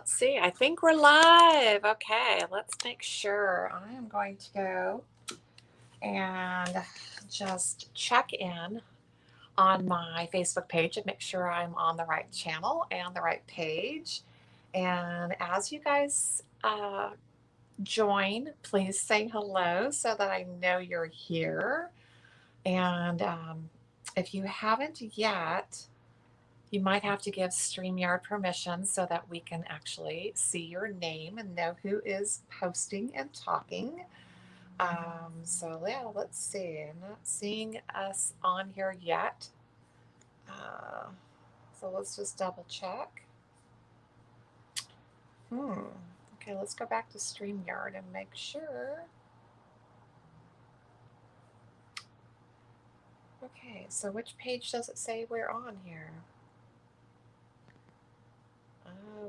Let's see. I think we're live. Okay, let's make sure. I am going to go and just check in on my Facebook page and make sure I'm on the right channel and the right page. And as you guys join, please say hello so that I know you're here. And if you haven't yet, you might have to give StreamYard permission so that we can actually see your name and know who is posting and talking. So yeah, let's see. I'm not seeing us on here yet. Uh, so let's just double check. Okay, let's go back to StreamYard and make sure. Okay, so which page does it say we're on here?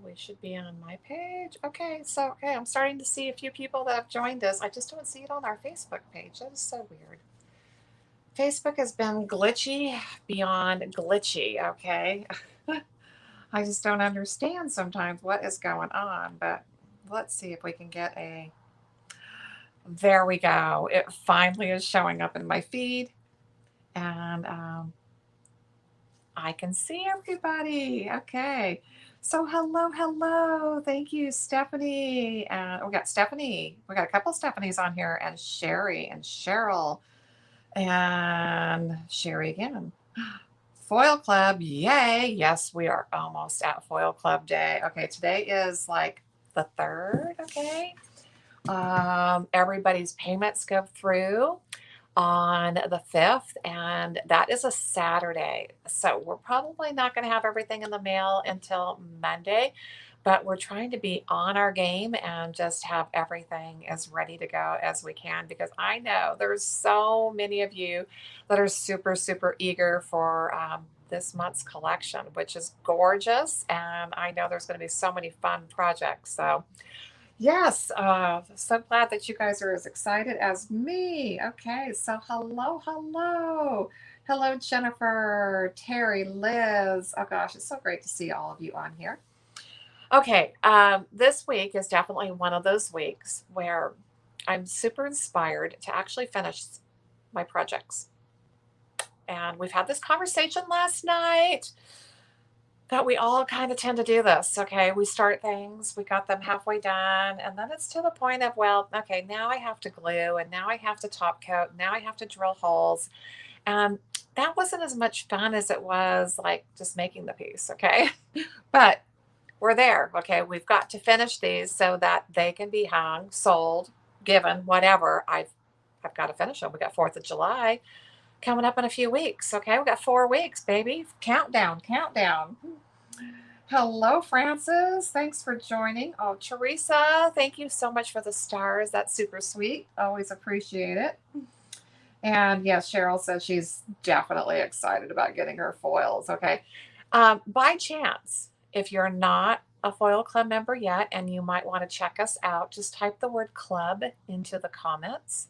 We should be on my page. Okay, I'm starting to see a few people that have joined us. I just don't see it on our Facebook page. That is so weird. Facebook has been glitchy beyond glitchy, okay? I just don't understand sometimes what is going on, but let's see if we can get a. There we go. It finally is showing up in my feed, and I can see everybody. Okay. So hello, hello. Thank you, Stephanie. We got Stephanie. We got a couple Stephanies on here, and Sherry and Cheryl and Sherry again. Foil Club, yay. Yes, we are almost at Foil Club Day. Okay, today is like the 3rd, okay? Everybody's payments go through on the 5th, and that is a Saturday. So we're probably not going to have everything in the mail until Monday, but we're trying to be on our game and just have everything as ready to go as we can, because I know there's so many of you that are super, super eager for this month's collection, which is gorgeous. And I know there's going to be so many fun projects. So yes, so glad that you guys are as excited as me. Okay, so hello, hello. Hello, Jennifer, Terry, Liz. Oh gosh, it's so great to see all of you on here. Okay, this week is definitely one of those weeks where I'm super inspired to actually finish my projects. And we've had this conversation last night that we all kind of tend to do this. Okay, we start things, we got them halfway done, and then it's to the point of, well, okay, now I have to glue, and now I have to top coat, now I have to drill holes. And that wasn't as much fun as it was like just making the piece. Okay, but we're there. Okay, we've got to finish these so that they can be hung, sold, given, whatever. I've got to finish them. We got 4th of July coming up in a few weeks. Okay, we got 4 weeks, baby. Countdown, countdown. Hello, Francis. Thanks for joining. Oh, Teresa, thank you so much for the stars. That's super sweet. Always appreciate it. And yes, Cheryl says she's definitely excited about getting her foils. Okay. By chance, if you're not a Foil Club member yet and you might want to check us out, just type the word club into the comments.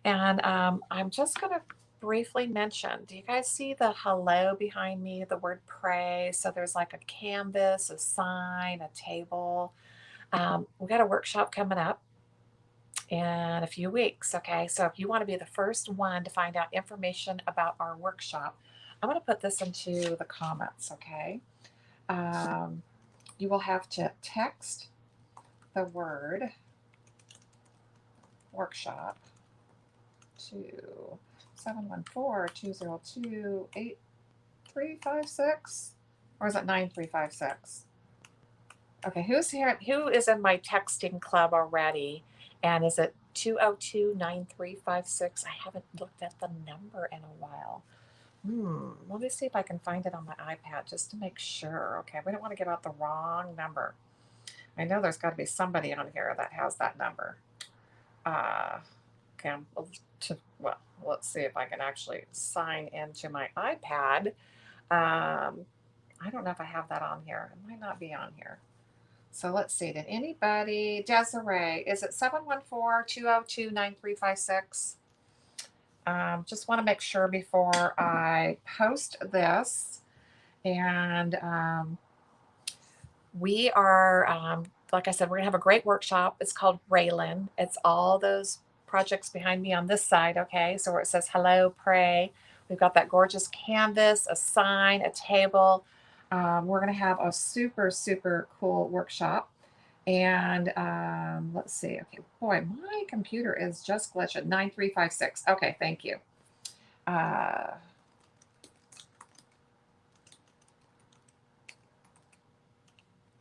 And I'm just going to briefly mention, do you guys see the hello behind me, the word pray? So there's like a canvas, a sign, a table. We got a workshop coming up in a few weeks. Okay, so if you want to be the first one to find out information about our workshop, I'm going to put this into the comments. Okay, you will have to text the word workshop to 714-202-8356, or is it 9356? Okay, who's here? Who is in my texting club already? And is it 202-9356? I haven't looked at the number in a while. Let me see if I can find it on my iPad just to make sure. Okay, we don't want to give out the wrong number. I know there's got to be somebody on here that has that number. Okay, well, let's see if I can actually sign into my iPad. I don't know if I have that on here. It might not be on here. So let's see. Did anybody, Desiree, is it 714-202-9356? Just want to make sure before I post this. And We are, like I said, we're gonna have a great workshop. It's called Raylan. It's all those projects behind me on this side, okay? So where it says hello, pray. We've got that gorgeous canvas, a sign, a table. We're gonna have a super, super cool workshop. And let's see. Okay, boy, my computer is just glitching. 9356. Okay, thank you. Uh,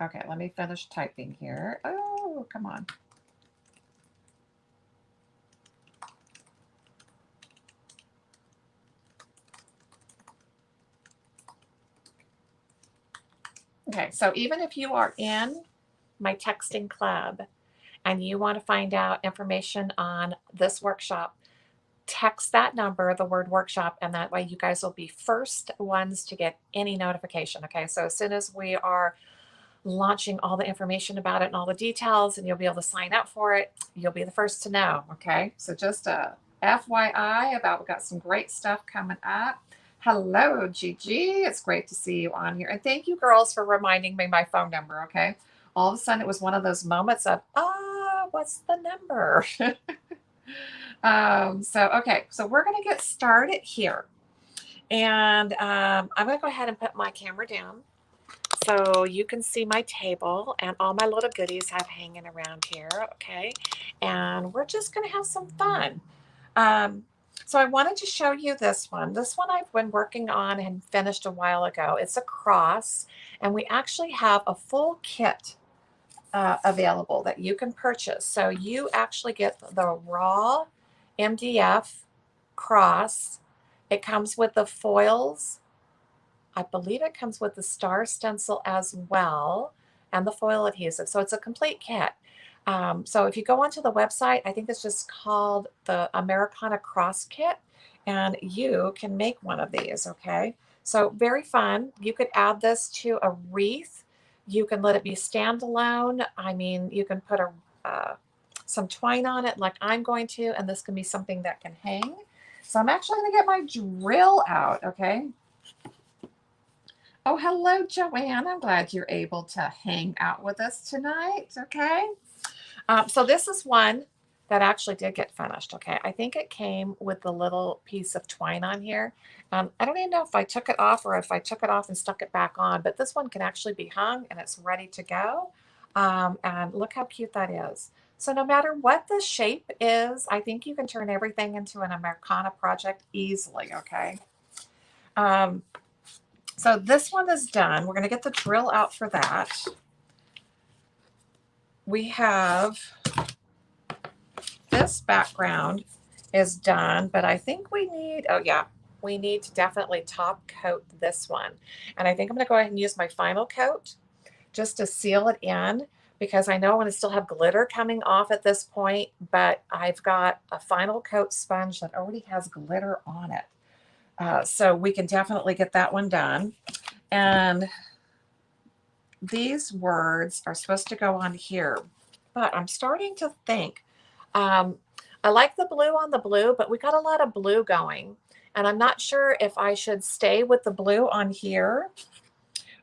okay, let me finish typing here. Oh, come on. Okay, so even if you are in my texting club and you want to find out information on this workshop, text that number, the word workshop, and that way you guys will be first ones to get any notification. Okay, so as soon as we are launching all the information about it and all the details, and you'll be able to sign up for it, you'll be the first to know. Okay, so just a FYI about, we've got some great stuff coming up. Hello, Gigi. It's great to see you on here. And thank you, girls, for reminding me my phone number. Okay. All of a sudden, it was one of those moments of, what's the number? Okay. So we're going to get started here. And I'm going to go ahead and put my camera down so you can see my table and all my little goodies I've hanging around here. Okay. And we're just going to have some fun. So I wanted to show you this one. This one I've been working on and finished a while ago. It's a cross, and we actually have a full kit available that you can purchase. So you actually get the raw MDF cross. It comes with the foils. I believe it comes with the star stencil as well and the foil adhesive. So it's a complete kit. So if you go onto the website, I think it's just called the Americana Cross Kit, and you can make one of these, okay? So very fun. You could add this to a wreath. You can let it be standalone. I mean, you can put some twine on it like I'm going to, and this can be something that can hang. So I'm actually going to get my drill out, okay? Oh, hello, Joanne. I'm glad you're able to hang out with us tonight, okay? So this is one that actually did get finished, okay? I think it came with the little piece of twine on here. I don't even know if I took it off or if I took it off and stuck it back on, but this one can actually be hung and it's ready to go. And look how cute that is. So no matter what the shape is, I think you can turn everything into an Americana project easily, okay? So this one is done. We're going to get the drill out for that. We have this background is done, but I think we need, oh yeah, we need to definitely top coat this one. And I think I'm going to go ahead and use my final coat just to seal it in, because I know I want to still have glitter coming off at this point, but I've got a final coat sponge that already has glitter on it. So we can definitely get that one done. And these words are supposed to go on here, but I'm starting to think, I like the blue on the blue, but we got a lot of blue going. And I'm not sure if I should stay with the blue on here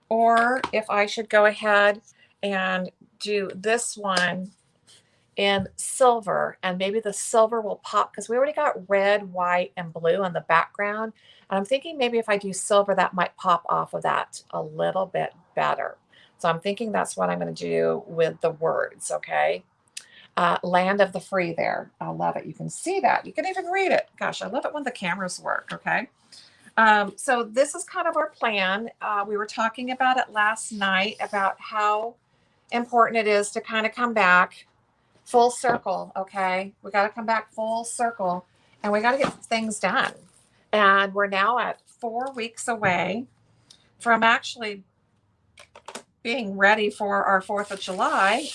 or if I should go ahead and do this one in silver, and maybe the silver will pop because we already got red, white, and blue on the background. And I'm thinking maybe if I do silver, that might pop off of that a little bit better. So I'm thinking that's what I'm going to do with the words, okay? Land of the free there. I love it. You can see that. You can even read it. Gosh, I love it when the cameras work, okay? So this is kind of our plan. We were talking about it last night about how important it is to kind of come back full circle, okay? We got to come back full circle and we got to get things done. And we're now at 4 weeks away from actually being ready for our 4th of July.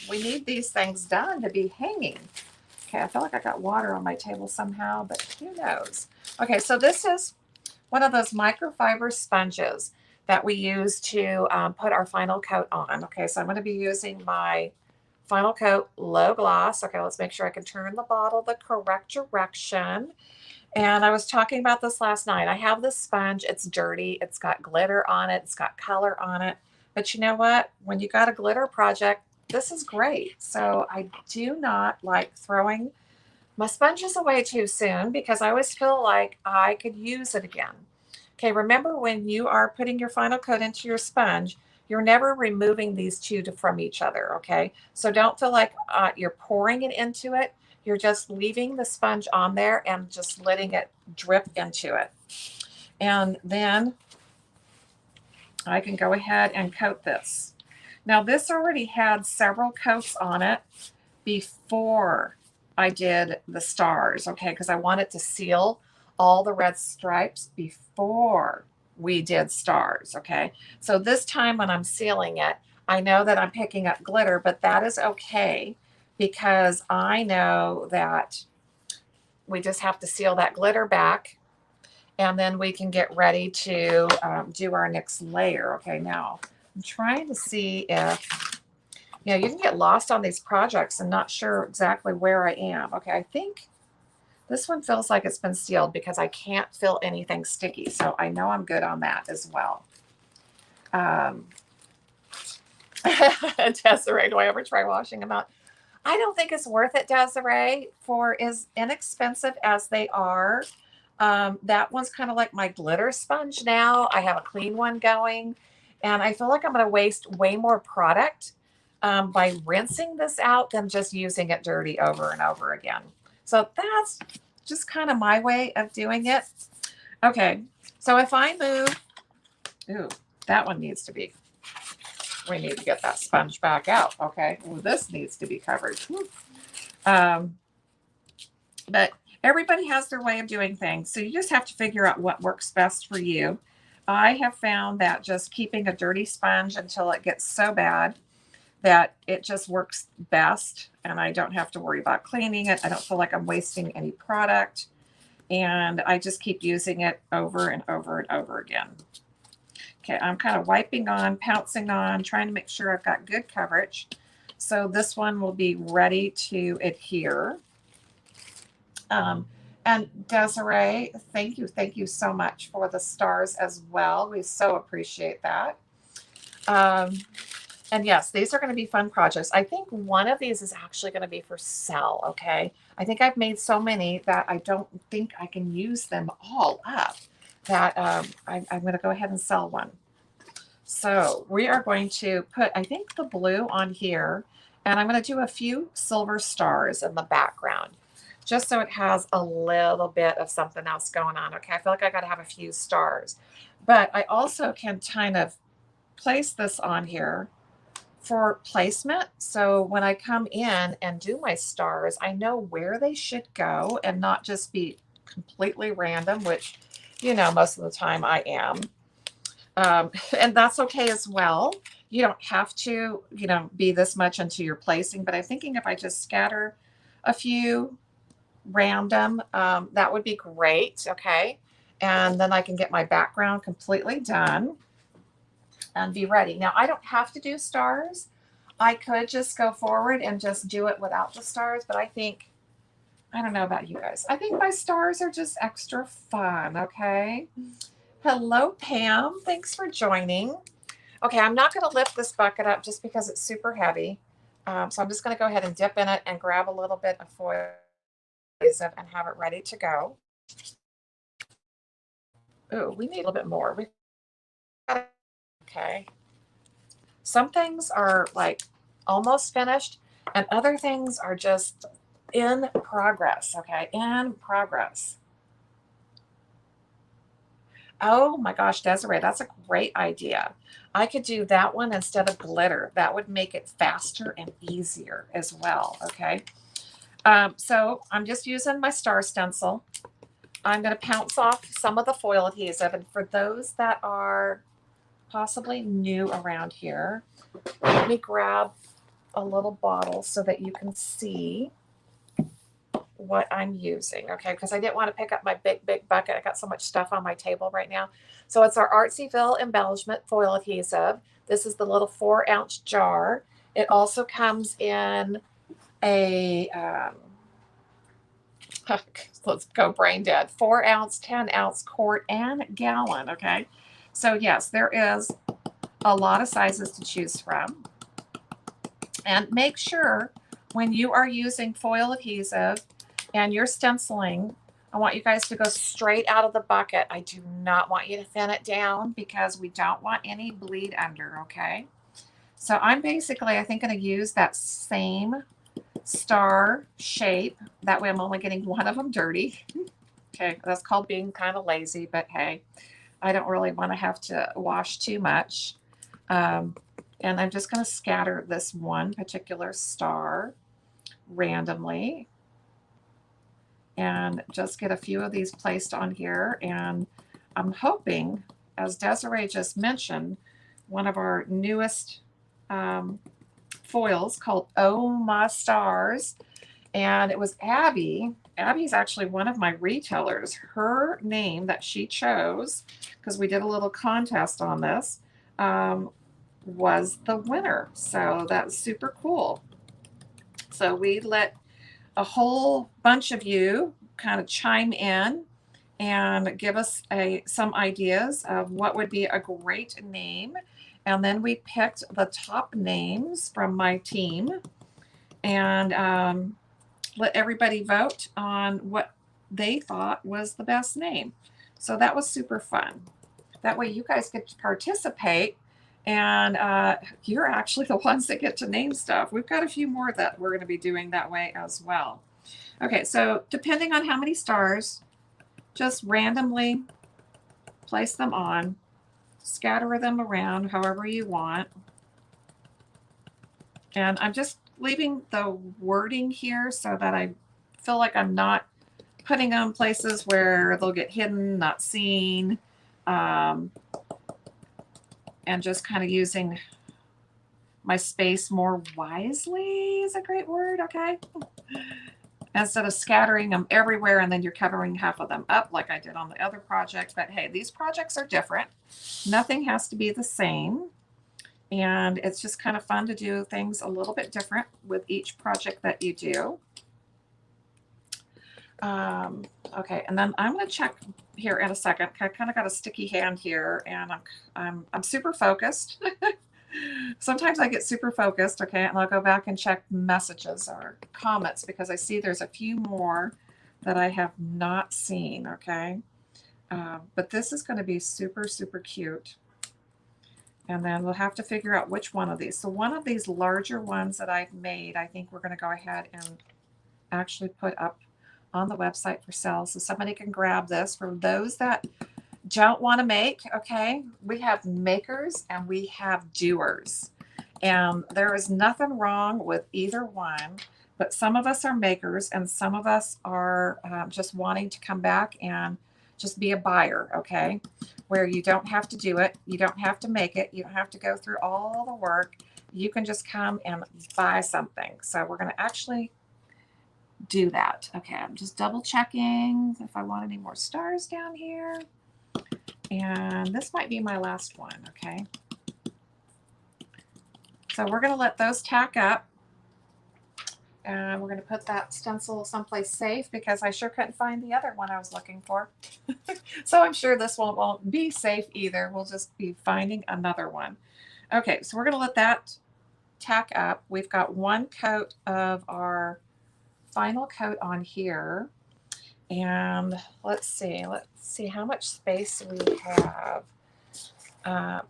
We need these things done to be hanging. Okay, I feel like I got water on my table somehow, but who knows? Okay, so this is one of those microfiber sponges that we use to put our final coat on. Okay, so I'm going to be using my final coat low gloss. Okay, let's make sure I can turn the bottle the correct direction. And I was talking about this last night. I have this sponge. It's dirty. It's got glitter on it. It's got color on it. But you know what? When you got a glitter project, this is great. So I do not like throwing my sponges away too soon because I always feel like I could use it again. Okay, remember when you are putting your final coat into your sponge, you're never removing these two from each other, okay? So don't feel like you're pouring it into it. You're just leaving the sponge on there and just letting it drip into it. And then I can go ahead and coat this. Now this already had several coats on it before I did the stars, okay, because I wanted to seal all the red stripes before we did stars, okay? So this time when I'm sealing it, I know that I'm picking up glitter, but that is okay because I know that we just have to seal that glitter back and then we can get ready to do our next layer. Okay, now I'm trying to see if, you know, you can get lost on these projects and not sure exactly where I am. Okay, I think this one feels like it's been sealed because I can't feel anything sticky. So I know I'm good on that as well. Desiree, do I ever try washing them out? I don't think it's worth it, Desiree, for as inexpensive as they are. That one's kind of like my glitter sponge now. I have a clean one going, and I feel like I'm going to waste way more product by rinsing this out than just using it dirty over and over again. So that's just kind of my way of doing it. Okay, so if I move, ooh, that one needs to be, we need to get that sponge back out. Okay, well, this needs to be covered. But everybody has their way of doing things. So you just have to figure out what works best for you. I have found that just keeping a dirty sponge until it gets so bad that it just works best. And I don't have to worry about cleaning it. I don't feel like I'm wasting any product. And I just keep using it over and over and over again. Okay, I'm kind of wiping on, pouncing on, trying to make sure I've got good coverage. So this one will be ready to adhere. And Desiree, thank you so much for the stars as well. We so appreciate that. And yes, these are going to be fun projects. I think one of these is actually going to be for sale, okay? I think I've made so many that I don't think I can use them all up, that I'm going to go ahead and sell one. So we are going to put, I think, the blue on here, and I'm going to do a few silver stars in the background, just so it has a little bit of something else going on. Okay, I feel like I got to have a few stars. But I also can kind of place this on here for placement. So when I come in and do my stars, I know where they should go and not just be completely random, which, you know, most of the time I am. And that's okay as well. You don't have to, you know, be this much into your placing, but I'm thinking if I just scatter a few random, that would be great. Okay. And then I can get my background completely done and be ready. Now I don't have to do stars. I could just go forward and just do it without the stars, but I think, I don't know about you guys. I think my stars are just extra fun. Okay. Hello, Pam. Thanks for joining. Okay, I'm not going to lift this bucket up just because it's super heavy. So I'm just going to go ahead and dip in it and grab a little bit of foil adhesive and have it ready to go. Ooh, we need a little bit more. Okay. Some things are like almost finished, and other things are just in progress. Okay, in progress. Oh my gosh, Desiree, that's a great idea. I could do that one instead of glitter. That would make it faster and easier as well. Okay. So I'm just using my star stencil. I'm going to pounce off some of the foil adhesive. And for those that are possibly new around here, let me grab a little bottle so that you can see what I'm using, okay? Because I didn't want to pick up my big bucket. I got so much stuff on my table right now. So it's our Artsyville Embellishment foil adhesive. This is the little 4-ounce jar. It also comes in a, let's go brain dead, 4-ounce, 10-ounce, quart, and gallon, okay? So yes, there is a lot of sizes to choose from. And make sure when you are using foil adhesive and you're stenciling, I want you guys to go straight out of the bucket. I do not want you to thin it down because we don't want any bleed under, okay? So I'm basically, I think, going to use that same star shape. That way I'm only getting one of them dirty. Okay, that's called being kind of lazy, but hey, I don't really want to have to wash too much. And I'm just going to scatter this one particular star randomly and just get a few of these placed on here. And I'm hoping, as Desiree just mentioned, one of our newest foils called Oh My Stars, and it was Abby. Abby's actually one of my retailers. Her name that she chose, because we did a little contest on this, was the winner. So that's super cool. So we let a whole bunch of you kind of chime in and give us some ideas of what would be a great name. And then we picked the top names from my team and let everybody vote on what they thought was the best name. So that was super fun. That way you guys get to participate and you're actually the ones that get to name stuff. We've got a few more that we're going to be doing that way as well. Okay, so depending on how many stars, just randomly place them on, scatter them around however you want. And I'm just leaving the wording here so that I feel like I'm not putting them places where they'll get hidden, not seen, and just kind of using my space more wisely is a great word, okay? Instead of scattering them everywhere and then you're covering half of them up like I did on the other project. But hey, these projects are different. Nothing has to be the same. And it's just kind of fun to do things a little bit different with each project that you do. Okay, and then I'm going to check here in a second. I kind of got a sticky hand here, and I'm super focused. Sometimes I get super focused, okay, and I'll go back and check messages or comments because I see there's a few more that I have not seen, okay? But this is going to be super, super cute. And then we'll have to figure out which one of these. So one of these larger ones that I've made, I think we're going to go ahead and actually put up on the website for sale. So somebody can grab this. For those that don't want to make, okay, we have makers and we have doers. And there is nothing wrong with either one. But some of us are makers and some of us are just wanting to come back and just be a buyer, okay? Where you don't have to do it. You don't have to make it. You don't have to go through all the work. You can just come and buy something. So we're going to actually do that. Okay, I'm just double checking if I want any more stars down here. And this might be my last one, okay? So we're going to let those tack up. And we're going to put that stencil someplace safe because I sure couldn't find the other one I was looking for. So I'm sure this one won't be safe either. We'll just be finding another one. Okay, so we're going to let that tack up. We've got one coat of our final coat on here. And let's see how much space we have.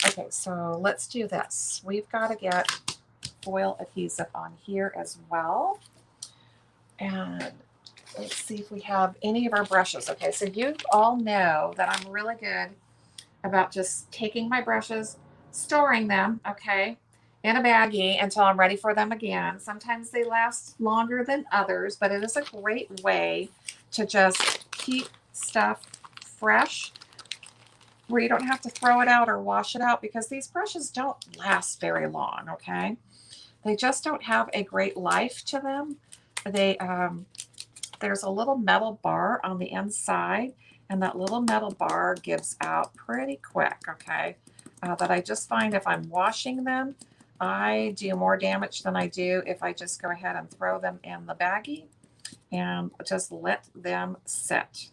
Okay, so let's do this. We've got to get foil adhesive on here as well. And let's see if we have any of our brushes. Okay, so you all know that I'm really good about just taking my brushes, storing them, okay, in a baggie until I'm ready for them again. Sometimes they last longer than others, but it is a great way to just keep stuff fresh where you don't have to throw it out or wash it out because these brushes don't last very long, okay? They just don't have a great life to them. There's a little metal bar on the inside, and that little metal bar gives out pretty quick, okay? But I just find if I'm washing them, I do more damage than I do if I just go ahead and throw them in the baggie and just let them sit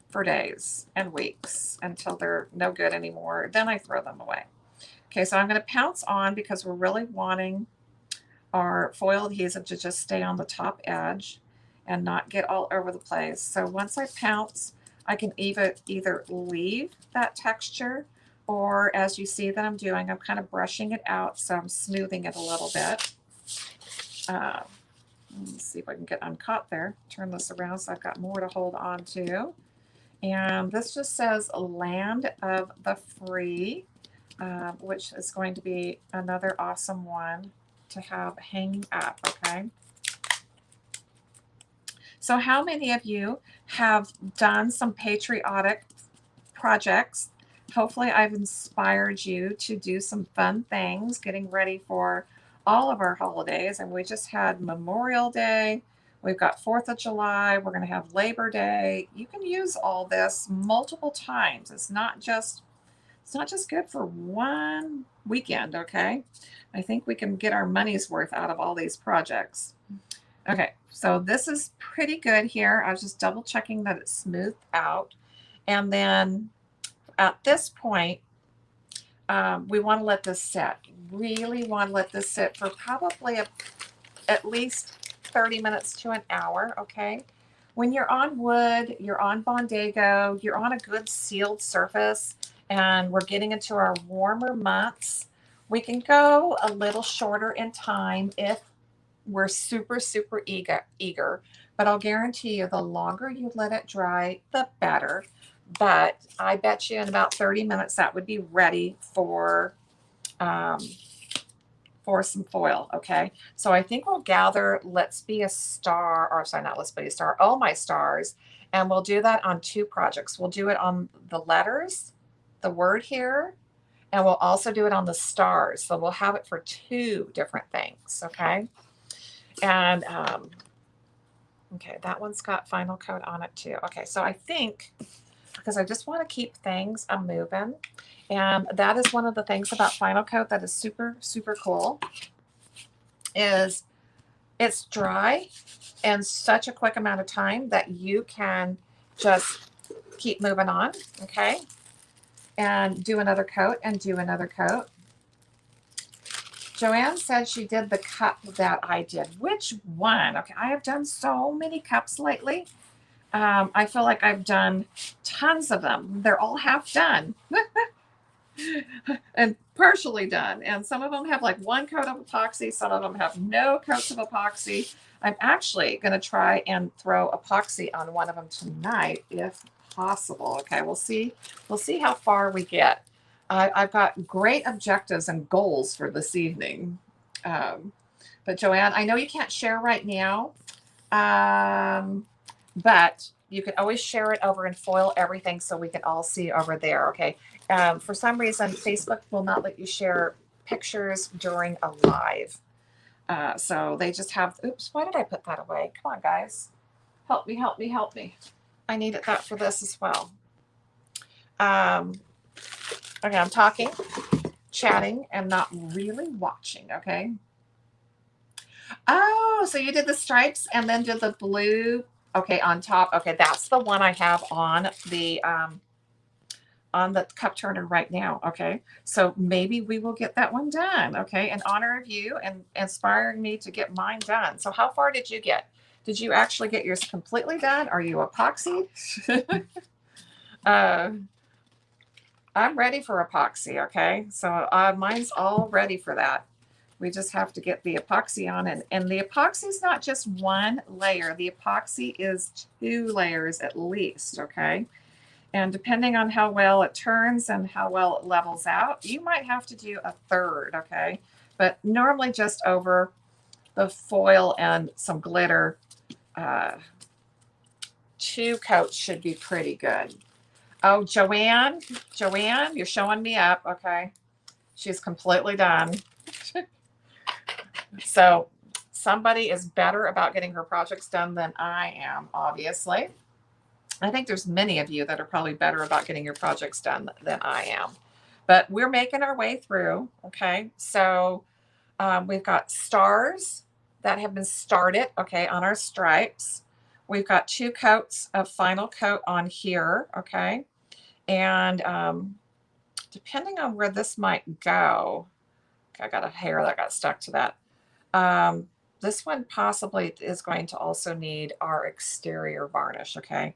for days and weeks until they're no good anymore. Then I throw them away. Okay, so I'm going to pounce on because we're really wanting our foil adhesive to just stay on the top edge and not get all over the place. So once I pounce, I can either leave that texture, or as you see that I'm doing, I'm kind of brushing it out, so I'm smoothing it a little bit. Let's see if I can get uncaught there. Turn this around so I've got more to hold on to. And this just says Land of the Free, which is going to be another awesome one to have hanging up, okay? So how many of you have done some patriotic projects? Hopefully I've inspired you to do some fun things getting ready for all of our holidays. And we just had Memorial Day. We've got 4th of July. We're going to have Labor Day. You can use all this multiple times. It's not just good for one weekend, okay? I think we can get our money's worth out of all these projects. Okay, so this is pretty good here. I was just double checking that it's smoothed out. And then at this point, we want to let this sit. Really want to let this sit for probably at least 30 minutes to an hour, okay? When you're on wood, you're on Bondago, you're on a good sealed surface, and we're getting into our warmer months, we can go a little shorter in time if we're super, super eager. But I'll guarantee you the longer you let it dry, the better. But I bet you in about 30 minutes that would be ready for some foil, okay? So I think we'll gather Let's Be a Star, or sorry, not Let's Be a Star, Oh My Stars, and we'll do that on 2 projects. We'll do it on the letters, the word here, and we'll also do it on the stars. So we'll have it for 2 different things, okay? And, okay, that one's got final coat on it too. Okay, so I think, because I just want to keep things moving, and that is one of the things about final coat that is super, super cool, is it's dry in such a quick amount of time that you can just keep moving on, okay? And do another coat and do another coat. Joanne said she did the cup that I did. Which one? Okay, I have done so many cups lately. I feel like I've done tons of them. They're all half done and partially done. And some of them have like 1 coat of epoxy. Some of them have no coats of epoxy. I'm actually going to try and throw epoxy on one of them tonight if possible. Okay, we'll see. We'll see how far we get. I've got great objectives and goals for this evening. But Joanne, I know you can't share right now, but you can always share it over and foil everything so we can all see over there, okay? For some reason, Facebook will not let you share pictures during a live. So they just have, oops, why did I put that away? Come on, guys. Help me, help me, help me. I needed that for this as well. Okay, I'm talking, chatting, and not really watching, okay? Oh, so you did the stripes and then did the blue, okay, on top. Okay, that's the one I have on the cup turner right now, okay? So maybe we will get that one done, okay, in honor of you and inspiring me to get mine done. So how far did you get? Did you actually get yours completely done? Are you epoxy? I'm ready for epoxy, okay? So mine's all ready for that. We just have to get the epoxy on, and the epoxy is not just 1 layer. The epoxy is 2 layers at least, okay? And depending on how well it turns and how well it levels out, you might have to do a 3rd, okay? But normally just over the foil and some glitter, 2 coats should be pretty good. Oh, Joanne, you're showing me up, okay? She's completely done. So somebody is better about getting her projects done than I am, obviously. I think there's many of you that are probably better about getting your projects done than I am. But we're making our way through, okay? So we've got stars that have been started, okay, on our stripes. We've got 2 coats of final coat on here, okay? And depending on where this might go, I got a hair that got stuck to that. Um, this one possibly is going to also need our exterior varnish, okay?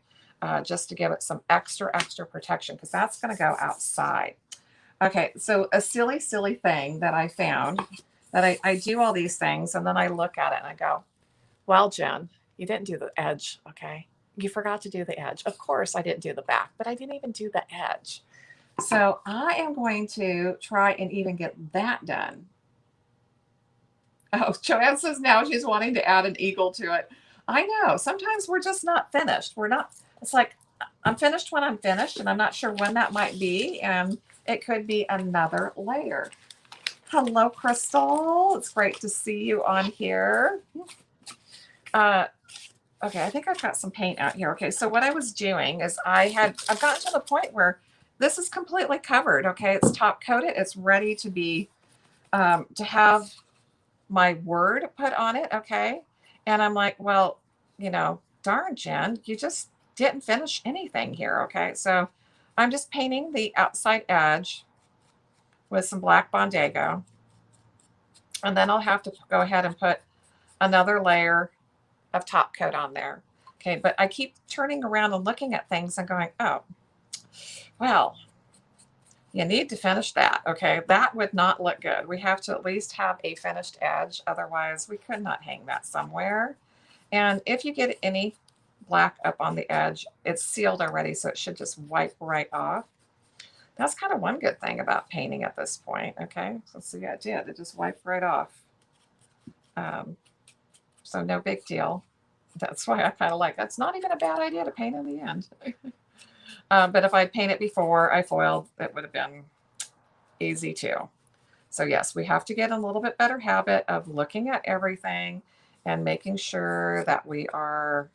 Just to give it some extra protection because that's going to go outside. Okay, so a silly, silly thing that I found that I do all these things and then I look at it and I go, well, Jen, you didn't do the edge, okay? You forgot to do the edge. Of course, I didn't do the back, but I didn't even do the edge. So I am going to try and even get that done. Oh, Joanne says now she's wanting to add an eagle to it. I know. Sometimes we're just not finished. We're not, it's like I'm finished when I'm finished, and I'm not sure when that might be. And it could be another layer. Hello, Crystal. It's great to see you on here. Okay, I think I've got some paint out here. Okay, so what I was doing is I've gotten to the point where this is completely covered. Okay, it's top coated. It's ready to be, to have my word put on it. Okay. And I'm like, well, darn, Jen, you just didn't finish anything here. Okay. So I'm just painting the outside edge with some black Bondago. And then I'll have to go ahead and put another layer of top coat on there. Okay. But I keep turning around and looking at things and going, oh, well, you need to finish that. Okay. That would not look good. We have to at least have a finished edge. Otherwise, we could not hang that somewhere. And if you get any black up on the edge, it's sealed already, so it should just wipe right off. That's kind of one good thing about painting at this point. Okay. So see, I did. It just wiped right off. So no big deal. That's why I kind of like, that's not even a bad idea to paint in the end. But if I'd painted before I foiled, it would have been easy too. So yes, we have to get a little bit better habit of looking at everything and making sure that we are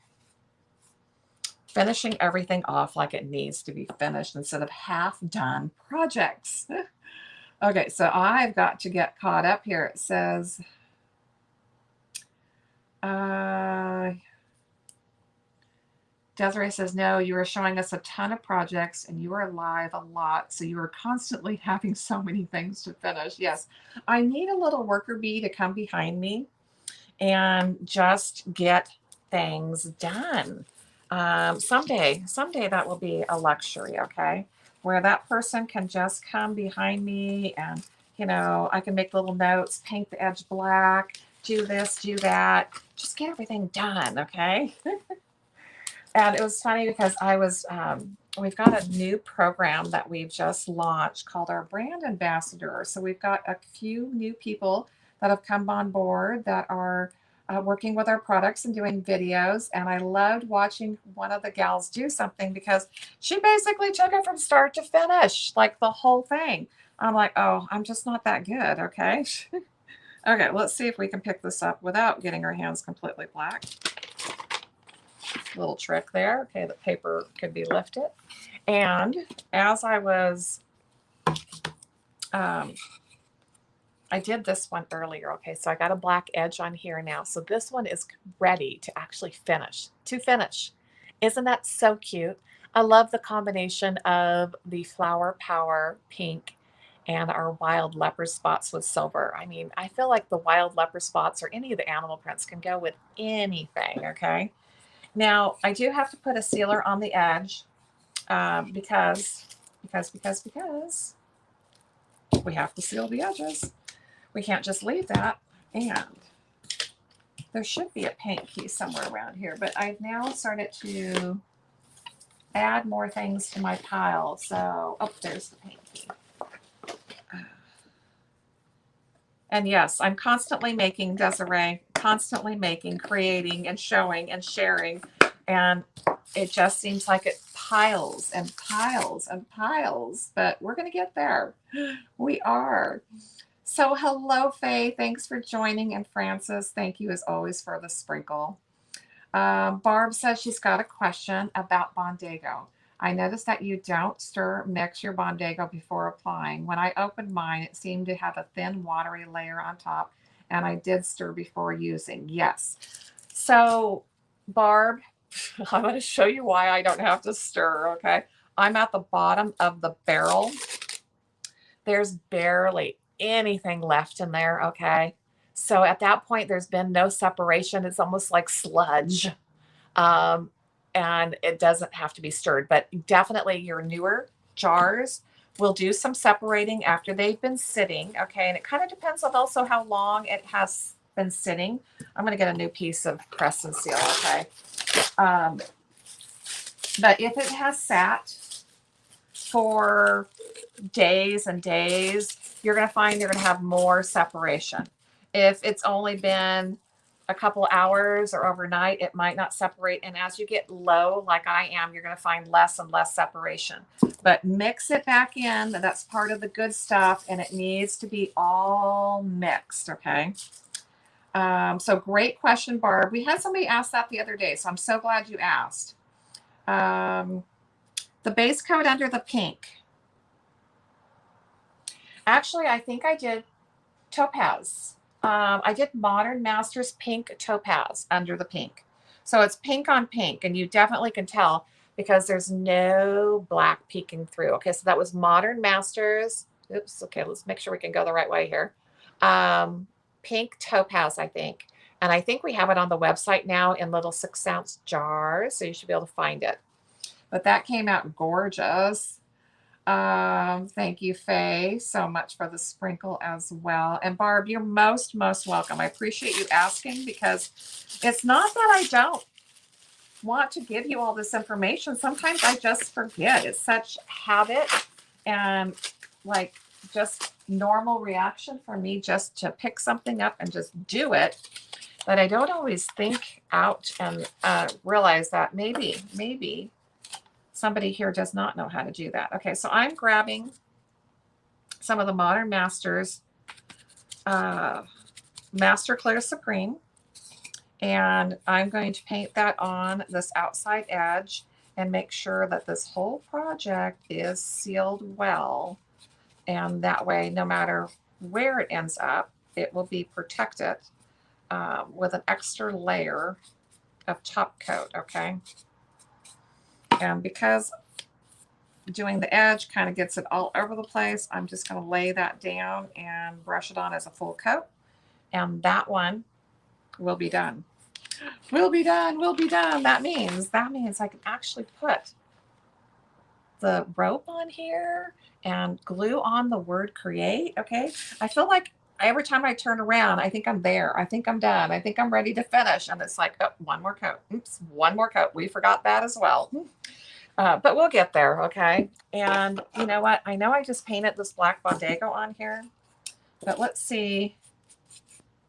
finishing everything off like it needs to be finished instead of half done projects. Okay, so I've got to get caught up here. It says, Desiree says, no, you are showing us a ton of projects and you are live a lot. So you are constantly having so many things to finish. Yes, I need a little worker bee to come behind me and just get things done. Someday that will be a luxury, okay? Where that person can just come behind me and, I can make little notes, paint the edge black, do this, do that, just get everything done, okay? And it was funny because we've got a new program that we've just launched called our brand ambassador. So we've got a few new people that have come on board that are working with our products and doing videos. And I loved watching one of the gals do something because she basically took it from start to finish, like the whole thing. I'm like, oh, I'm just not that good. Okay. Okay, let's see if we can pick this up without getting our hands completely black. Little trick there. Okay, the paper could be lifted. And as I was, I did this one earlier. Okay, so I got a black edge on here now. So this one is ready to actually finish. Isn't that so cute? I love the combination of the Flower Power pink and our wild leopard spots with silver. I mean, I feel like the wild leopard spots or any of the animal prints can go with anything, okay? Now, I do have to put a sealer on the edge because we have to seal the edges. We can't just leave that. And there should be a paint key somewhere around here, but I've now started to add more things to my pile. So, oh, there's the paint key. And yes, I'm constantly making, Desiree, creating and showing and sharing. And it just seems like it piles and piles and piles, but we're going to get there. We are. So hello, Faye. Thanks for joining. And Francis, thank you as always for the sprinkle. Barb says she's got a question about Bondago. I noticed that you don't mix your Bondago before applying. When I opened mine, it seemed to have a thin, watery layer on top, and I did stir before using. Yes. So, Barb, I'm going to show you why I don't have to stir, okay? I'm at the bottom of the barrel, There's barely anything left in there, okay? So at that point, there's been no separation. It's almost like sludge. Um, and it doesn't have to be stirred, but definitely your newer jars will do some separating after they've been sitting, okay? And it kind of depends on also how long it has been sitting. I'm going to get a new piece of press and seal, okay? Um, but if it has sat for days and days, you're going to find you're going to have more separation. If it's only been a couple hours or overnight, it might not separate. And as you get low, like I am, you're going to find less and less separation. But mix it back in. That's part of the good stuff. And it needs to be all mixed, okay? So great question, Barb. We had somebody ask that the other day, so I'm so glad you asked. The base coat under the pink. Actually, I think I did topaz. I did Modern Masters pink topaz under the pink. So it's pink on pink, and you definitely can tell because there's no black peeking through. Okay, so that was Modern Masters. Oops, okay, let's make sure we can go the right way here. Pink topaz, I think. And I think we have it on the website now in little 6-ounce jars, so you should be able to find it. But that came out gorgeous. Thank you, Faye, so much for the sprinkle as well. And Barb, you're most welcome. I appreciate you asking because it's not that I don't want to give you all this information. Sometimes I just forget. It's such habit and like just normal reaction for me just to pick something up and just do it, that I don't always think out and realize that maybe somebody here does not know how to do that. Okay, so I'm grabbing some of the Modern Masters Master Clear Supreme, and I'm going to paint that on this outside edge and make sure that this whole project is sealed well. And that way, no matter where it ends up, it will be protected with an extra layer of top coat, okay? And because doing the edge kind of gets it all over the place, I'm just going to lay that down and brush it on as a full coat. And that one will be done. Will be done. That means I can actually put the rope on here and glue on the word create, okay? I feel like every time I turn around, I think I'm there. I think I'm done. I think I'm ready to finish. And it's like, oh, one more coat. Oops, one more coat. We forgot that as well. But we'll get there, okay? And you know what? I know I just painted this black Bondago on here, but let's see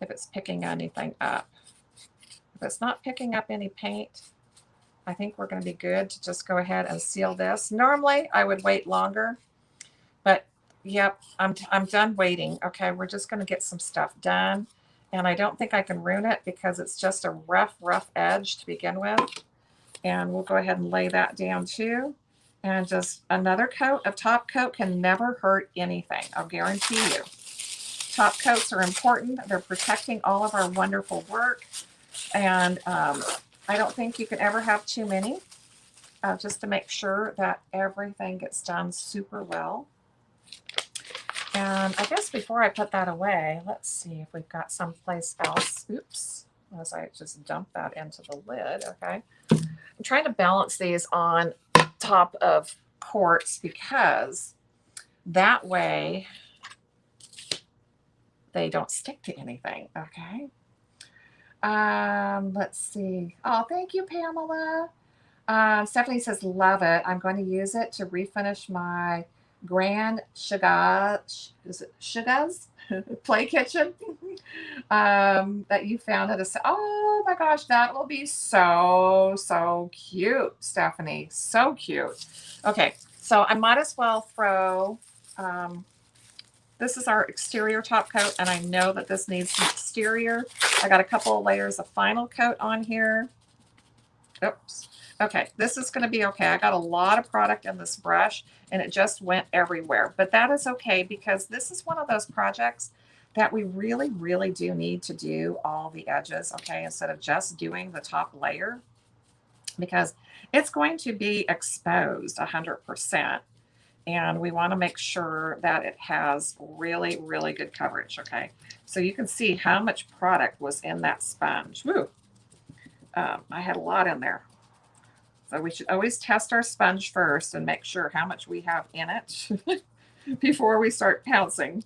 if it's picking anything up. If it's not picking up any paint, I think we're going to be good to just go ahead and seal this. Normally, I would wait longer, but yep, I'm done waiting. Okay, we're just going to get some stuff done, and I don't think I can ruin it because it's just a rough edge to begin with. And we'll go ahead and lay that down too. And just another coat of top coat can never hurt anything. I'll guarantee you. Top coats are important. They're protecting all of our wonderful work. And I don't think you can ever have too many, just to make sure that everything gets done super well. And I guess before I put that away, let's see if we've got someplace else. Oops, as I just dumped that into the lid, okay. I'm trying to balance these on top of quartz because that way they don't stick to anything, okay. Let's see. Oh, thank you, Pamela. Stephanie says, love it. I'm going to use it to refinish my Grand Chagas, is it Chagas? Play kitchen that you found at a, oh my gosh, that will be so cute, Stephanie. So cute. Okay, so I might as well throw, this is our exterior top coat, and I know that this needs some exterior. I got a couple of layers of final coat on here. Oops. Okay, this is going to be okay. I got a lot of product in this brush, and it just went everywhere. But that is okay because this is one of those projects that we really do need to do all the edges, okay, instead of just doing the top layer, because it's going to be exposed 100%. And we want to make sure that it has really, really good coverage, okay? So you can see how much product was in that sponge. Woo! I had a lot in there. So we should always test our sponge first and make sure how much we have in it before we start pouncing.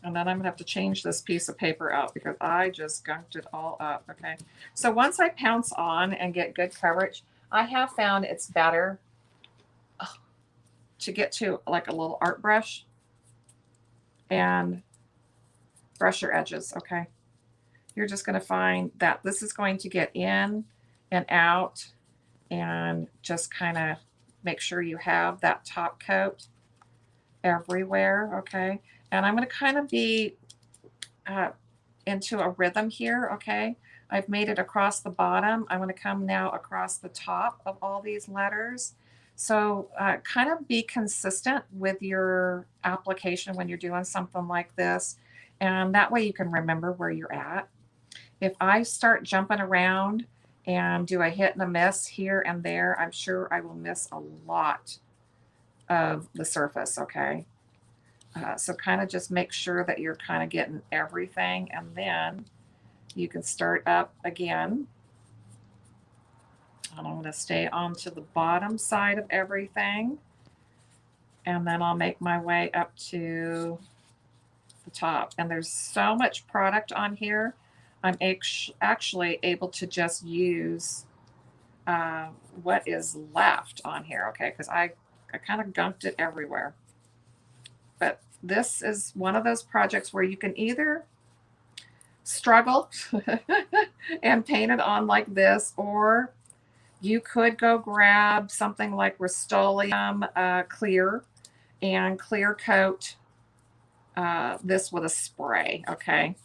And then I'm gonna have to change this piece of paper out because I just gunked it all up, okay? So once I pounce on and get good coverage, I have found it's better to get to like a little art brush and brush your edges, okay? You're just gonna find that this is going to get in and out and just kind of make sure you have that top coat everywhere, okay? And I'm gonna kind of be into a rhythm here, okay? I've made it across the bottom. I'm gonna come now across the top of all these letters. So kind of be consistent with your application when you're doing something like this. And that way you can remember where you're at. If I start jumping around and do a hit and a miss here and there, I'm sure I will miss a lot of the surface, okay? So kind of just make sure that you're kind of getting everything, and then you can start up again. And I'm going to stay onto the bottom side of everything, and then I'll make my way up to the top. And there's so much product on here, I'm actually able to just use what is left on here, okay? Because I kind of gunked it everywhere. But this is one of those projects where you can either struggle and paint it on like this, or you could go grab something like Rust-Oleum clear and clear coat this with a spray, okay?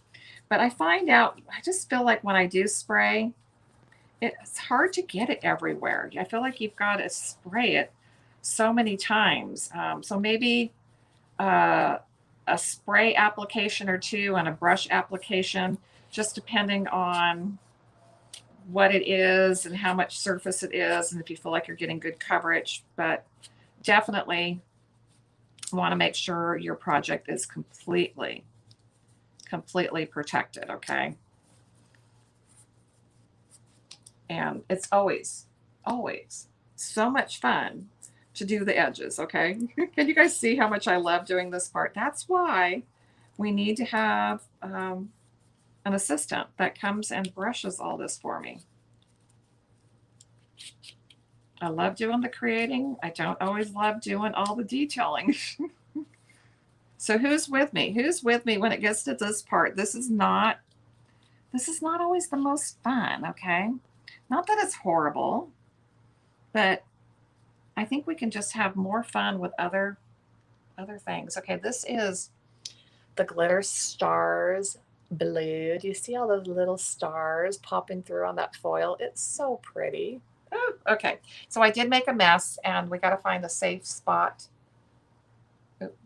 But I find out, I just feel like when I do spray, it's hard to get it everywhere. I feel like you've got to spray it so many times. So maybe a spray application or two and a brush application, just depending on what it is and how much surface it is, and if you feel like you're getting good coverage. But definitely want to make sure your project is completely protected, okay? And it's always so much fun to do the edges, okay? Can you guys see how much I love doing this part? That's why we need to have an assistant that comes and brushes all this for me. I love doing the creating. I don't always love doing all the detailing. So who's with me? Who's with me when it gets to this part? This is not always the most fun, okay? Not that it's horrible, but I think we can just have more fun with other things. Okay, this is the glitter stars blue. Do you see all those little stars popping through on that foil? It's so pretty. Oh, okay, so I did make a mess, and we got to find a safe spot.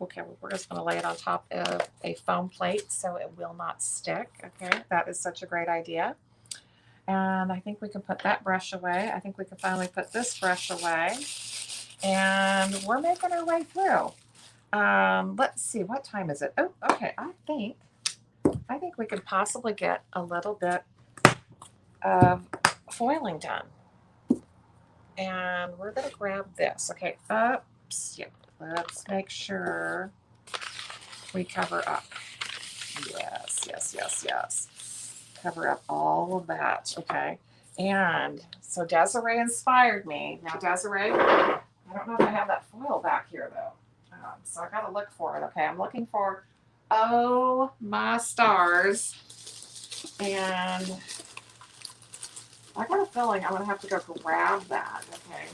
Okay, well, we're just going to lay it on top of a foam plate so it will not stick. Okay, that is such a great idea. And I think we can put that brush away. I think we can finally put this brush away. And we're making our way through. Let's see, what time is it? Oh, okay, I think we could possibly get a little bit of foiling done. And we're going to grab this. Okay, oops, yeah. Let's make sure we cover up. Yes, yes, yes, yes. Cover up all of that, okay? And so Desiree inspired me. Now, Desiree, I don't know if I have that foil back here, though. So I got to look for it, okay? I'm looking for, oh, my stars. And I got a feeling I'm going to have to go grab that, okay?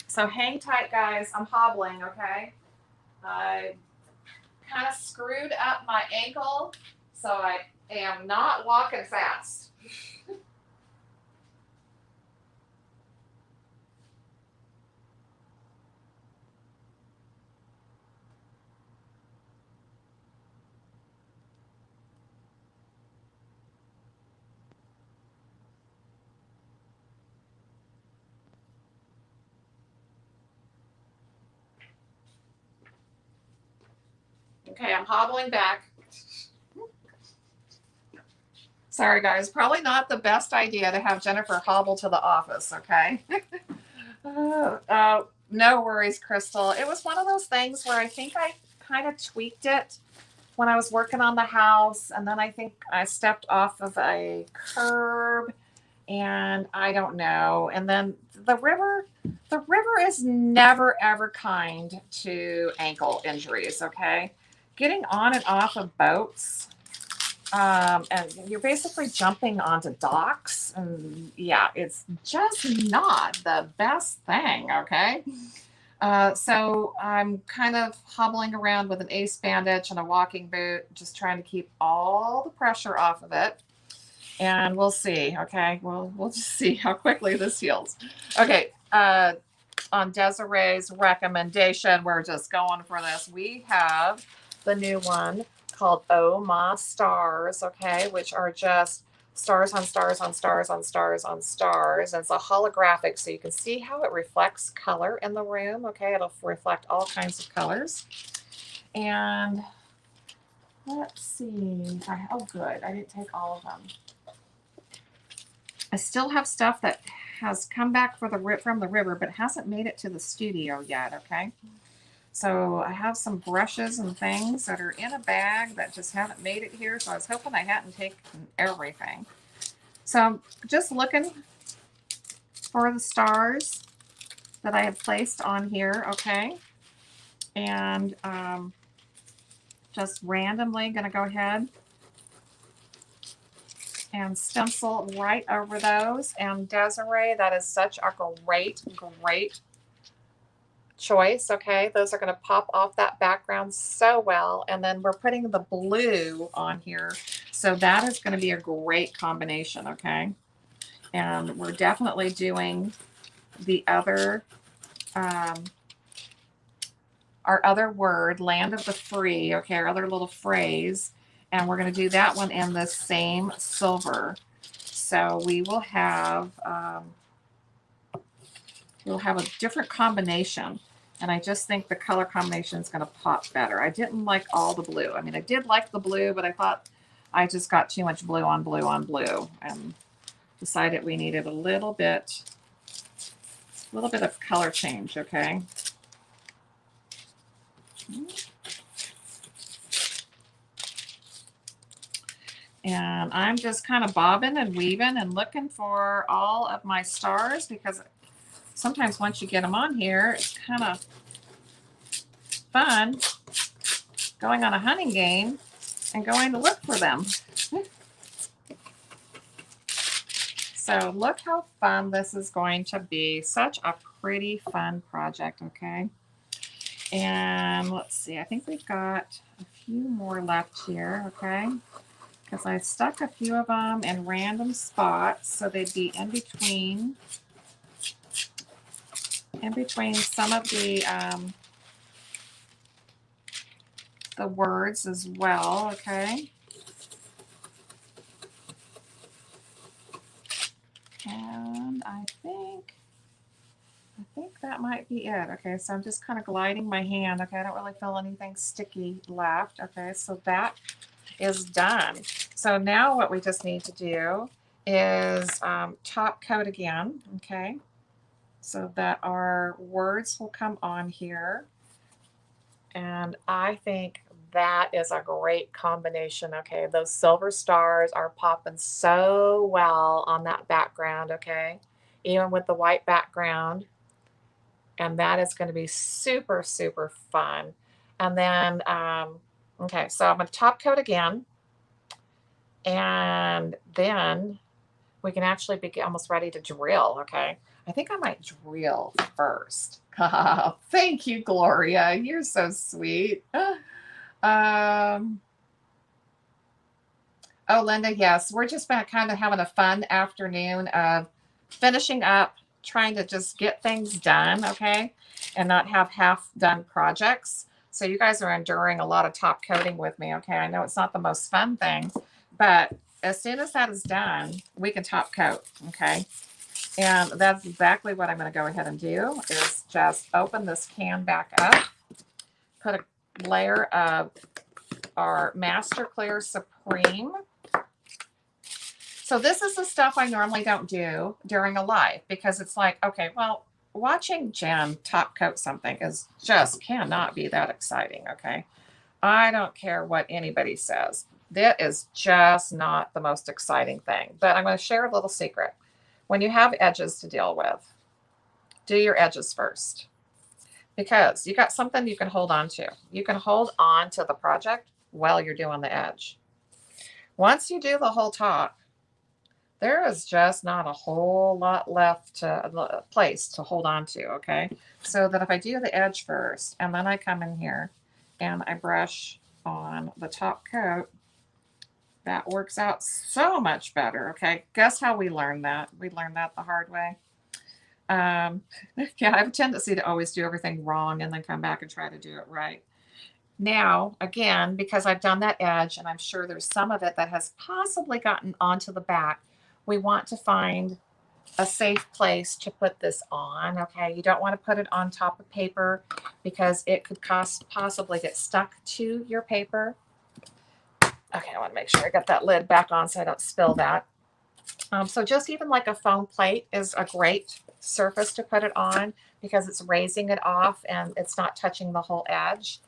So hang tight, guys. I'm hobbling, okay? I kind of screwed up my ankle, so I am not walking fast. Okay, I'm hobbling back. Sorry, guys. Probably not the best idea to have Jennifer hobble to the office, okay? No worries, Crystal. It was one of those things where I think I kind of tweaked it when I was working on the house, and then I think I stepped off of a curb, and I don't know. And then the river is never ever kind to ankle injuries, okay? Getting on and off of boats, and you're basically jumping onto docks, and yeah, it's just not the best thing, okay? So I'm kind of hobbling around with an ace bandage and a walking boot, just trying to keep all the pressure off of it. And we'll see, okay? We'll just see how quickly this heals. Okay, on Desiree's recommendation, we're just going for this. We have the new one called Oh Ma Stars, okay, which are just stars on stars on stars on stars on stars. And it's a holographic, so you can see how it reflects color in the room, okay? It'll reflect all kinds of colors. And let's see. Oh, good. I didn't take all of them. I still have stuff that has come back from the river, but hasn't made it to the studio yet, okay? So I have some brushes and things that are in a bag that just haven't made it here, so I was hoping I hadn't taken everything. So I'm just looking for the stars that I have placed on here, okay? And just randomly going to go ahead and stencil right over those. And Desiree, that is such a great choice, okay? Those are going to pop off that background so well. And then we're putting the blue on here, so that is going to be a great combination, okay? And we're definitely doing the other, our other word, Land of the Free, okay, our other little phrase. And we're going to do that one in the same silver. So we will have, we'll have a different combination. And I just think the color combination is going to pop better. I didn't like all the blue. I mean, I did like the blue, but I thought I just got too much blue on blue on blue, and decided we needed a little bit of color change, okay? And I'm just kind of bobbing and weaving and looking for all of my stars, because sometimes once you get them on here, it's kind of fun going on a hunting game and going to look for them. So look how fun this is going to be. Such a pretty fun project, okay? And let's see, I think we've got a few more left here, okay? Because I stuck a few of them in random spots, so they'd be in between some of the words as well, okay? And I think that might be it. Okay, so I'm just kind of gliding my hand. Okay, I don't really feel anything sticky left. Okay, so that is done. So now what we just need to do is top coat again, okay, so that our words will come on here. And I think that is a great combination, okay? Those silver stars are popping so well on that background, okay? Even with the white background. And that is going to be super, super fun. And then, okay, so I'm going to top coat again. And then we can actually be almost ready to drill, okay? I think I might drill first. Thank you, Gloria. You're so sweet. Oh, Linda, yes. We're just kind of having a fun afternoon of finishing up, trying to just get things done, okay? And not have half-done projects. So you guys are enduring a lot of top coating with me, okay? I know it's not the most fun thing, but as soon as that is done, we can top coat, okay? And that's exactly what I'm going to go ahead and do, is just open this can back up, put a layer of our Master Clear Supreme. So this is the stuff I normally don't do during a live because it's like, okay, well, watching Jen top coat something is just cannot be that exciting, okay? I don't care what anybody says. That is just not the most exciting thing. But I'm going to share a little secret. When you have edges to deal with, do your edges first because you got something you can hold on to. You can hold on to the project while you're doing the edge. Once you do the whole top, there is just not a whole lot left to place to hold on to, okay? So that if I do the edge first and then I come in here and I brush on the top coat, that works out so much better, okay? Guess how we learned that? We learned that the hard way. Yeah, I have a tendency to always do everything wrong and then come back and try to do it right. Now, again, because I've done that edge and I'm sure there's some of it that has possibly gotten onto the back, we want to find a safe place to put this on, okay? You don't want to put it on top of paper because it could possibly get stuck to your paper. Okay, I want to make sure I got that lid back on so I don't spill that. So just even like a foam plate is a great surface to put it on because it's raising it off and it's not touching the whole edge.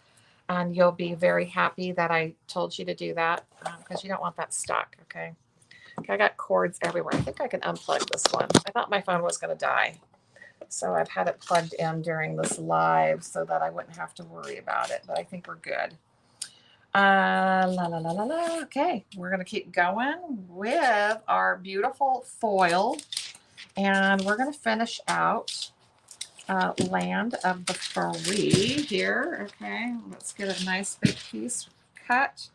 And you'll be very happy that I told you to do that because you don't want that stuck, okay? Okay, I got cords everywhere. I think I can unplug this one. I thought my phone was going to die. So I've had it plugged in during this live so that I wouldn't have to worry about it. But I think we're good. Okay, we're going to keep going with our beautiful foil. And we're going to finish out Land of the Free here. Okay, let's get a nice big piece cut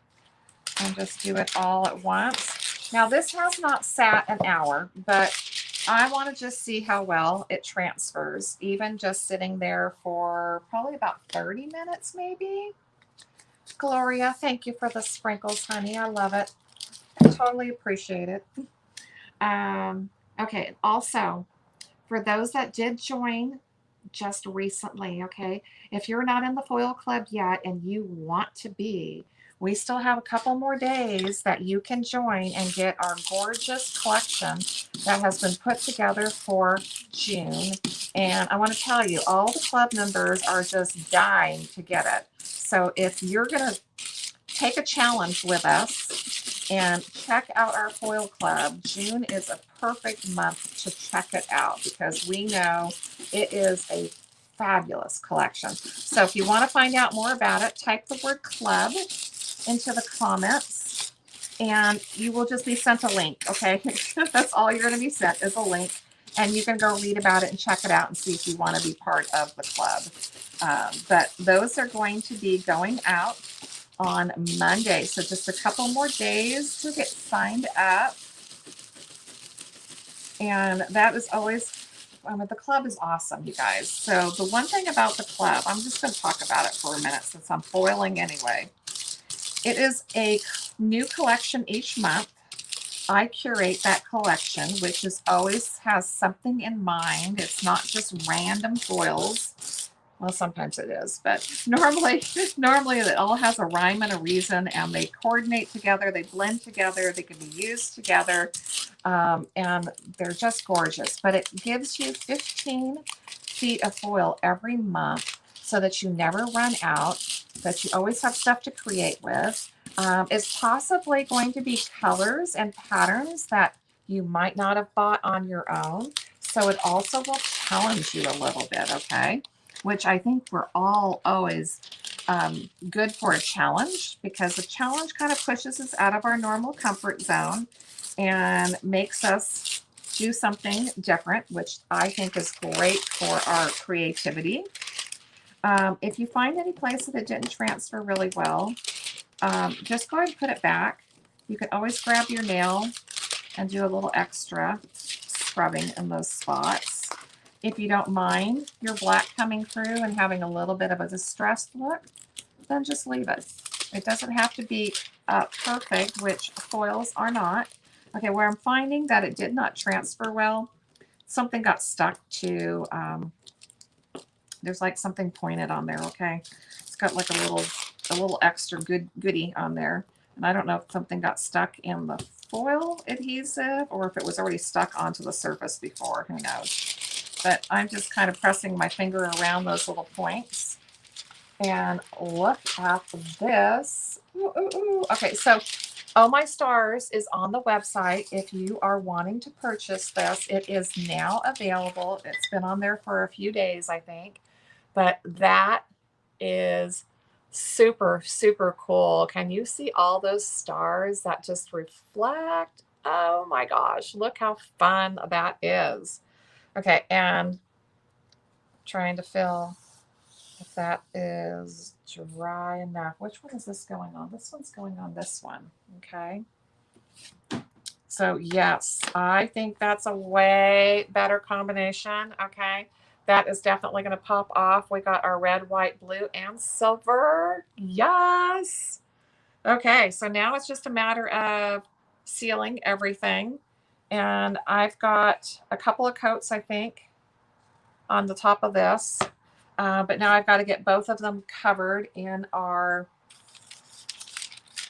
and just do it all at once. Now this has not sat an hour, but I want to just see how well it transfers, even just sitting there for probably about 30 minutes maybe. Gloria, thank you for the sprinkles, honey. I love it. I totally appreciate it. Okay, also, for those that did join just recently, okay, if you're not in the foil club yet and you want to be, we still have a couple more days that you can join and get our gorgeous collection that has been put together for June. And I want to tell you, all the club members are just dying to get it. So if you're going to take a challenge with us and check out our foil club, June is a perfect month to check it out because we know it is a fabulous collection. So if you want to find out more about it, type the word club into the comments and you will just be sent a link, okay? That's all you're going to be sent is a link, and you can go read about it and check it out and see if you want to be part of the club. But those are going to be going out on Monday, so just a couple more days to get signed up. And that is always, the club is awesome, you guys. So the one thing about the club, I'm just going to talk about it for a minute since I'm foiling anyway. It is a new collection each month. I curate that collection, which is always has something in mind. It's not just random foils. Well, sometimes it is, but normally it all has a rhyme and a reason, and they coordinate together, they blend together, they can be used together, and they're just gorgeous. But it gives you 15 feet of foil every month so that you never run out, that you always have stuff to create with. It's possibly going to be colors and patterns that you might not have bought on your own. So it also will challenge you a little bit, okay? Which I think we're all always good for a challenge, because a challenge kind of pushes us out of our normal comfort zone and makes us do something different, which I think is great for our creativity. If you find any place that it didn't transfer really well, just go ahead and put it back. You can always grab your nail and do a little extra scrubbing in those spots. If you don't mind your black coming through and having a little bit of a distressed look, then just leave it. It doesn't have to be perfect, which foils are not. Okay, where I'm finding that it did not transfer well, something got stuck to, there's like something pointed on there, okay? It's got like a little extra goodie on there. And I don't know if something got stuck in the foil adhesive or if it was already stuck onto the surface before. Who knows? But I'm just kind of pressing my finger around those little points. And look at this. Ooh, ooh, ooh. Okay, so Oh My Stars is on the website. If you are wanting to purchase this, it is now available. It's been on there for a few days, I think. But that is super, super cool. Can you see all those stars that just reflect? Oh my gosh, look how fun that is. Okay, and trying to feel if that is dry enough. Which one is this going on? This one's going on this one. Okay. So yes, I think that's a way better combination. Okay. That is definitely going to pop off. We got our red, white, blue, and silver. Yes. Okay. So now it's just a matter of sealing everything. And I've got a couple of coats, I think, on the top of this. But now I've got to get both of them covered in our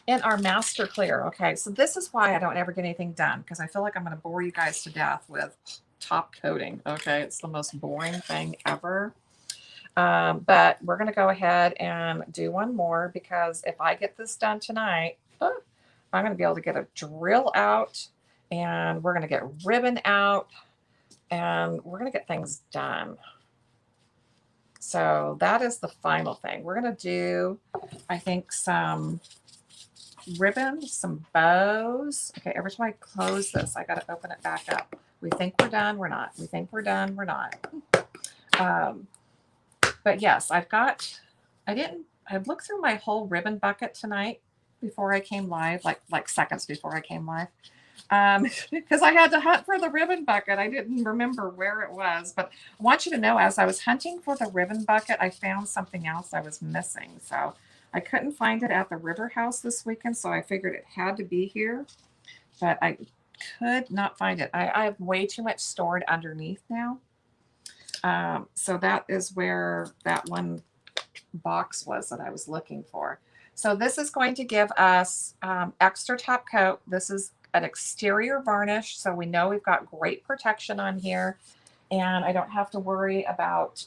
master clear. Okay, so this is why I don't ever get anything done, because I feel like I'm going to bore you guys to death with top coating. Okay, it's the most boring thing ever. But we're going to go ahead and do one more, because if I get this done tonight, I'm going to be able to get a drill out, and we're going to get ribbon out, and we're going to get things done. So that is the final thing. We're going to do, I think, some ribbon, some bows. Okay, every time I close this, I got to open it back up. We think we're done, we're not. We think we're done, we're not. But yes, I've looked through my whole ribbon bucket tonight before I came live, like seconds before I came live. Because I had to hunt for the ribbon bucket. I didn't remember where it was, but I want you to know, as I was hunting for the ribbon bucket, I found something else I was missing. So I couldn't find it at the river house this weekend, so I figured it had to be here, but I could not find it. I have way too much stored underneath now. So that is where that one box was that I was looking for. So this is going to give us extra top coat. This is an exterior varnish, so we know we've got great protection on here, and I don't have to worry about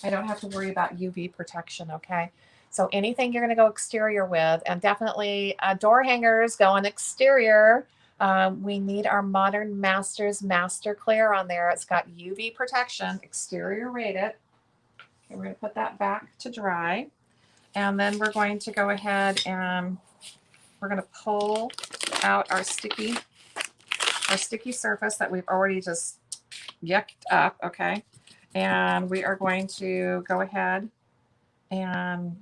UV protection. Okay, so anything you're going to go exterior with, and definitely door hangers going exterior. We need our Modern Masters Master Clear on there. It's got UV protection, exterior rated. Okay, we're going to put that back to dry, and then we're going to go ahead and we're going to pull out our sticky surface that we've already just yucked up, okay? And we are going to go ahead and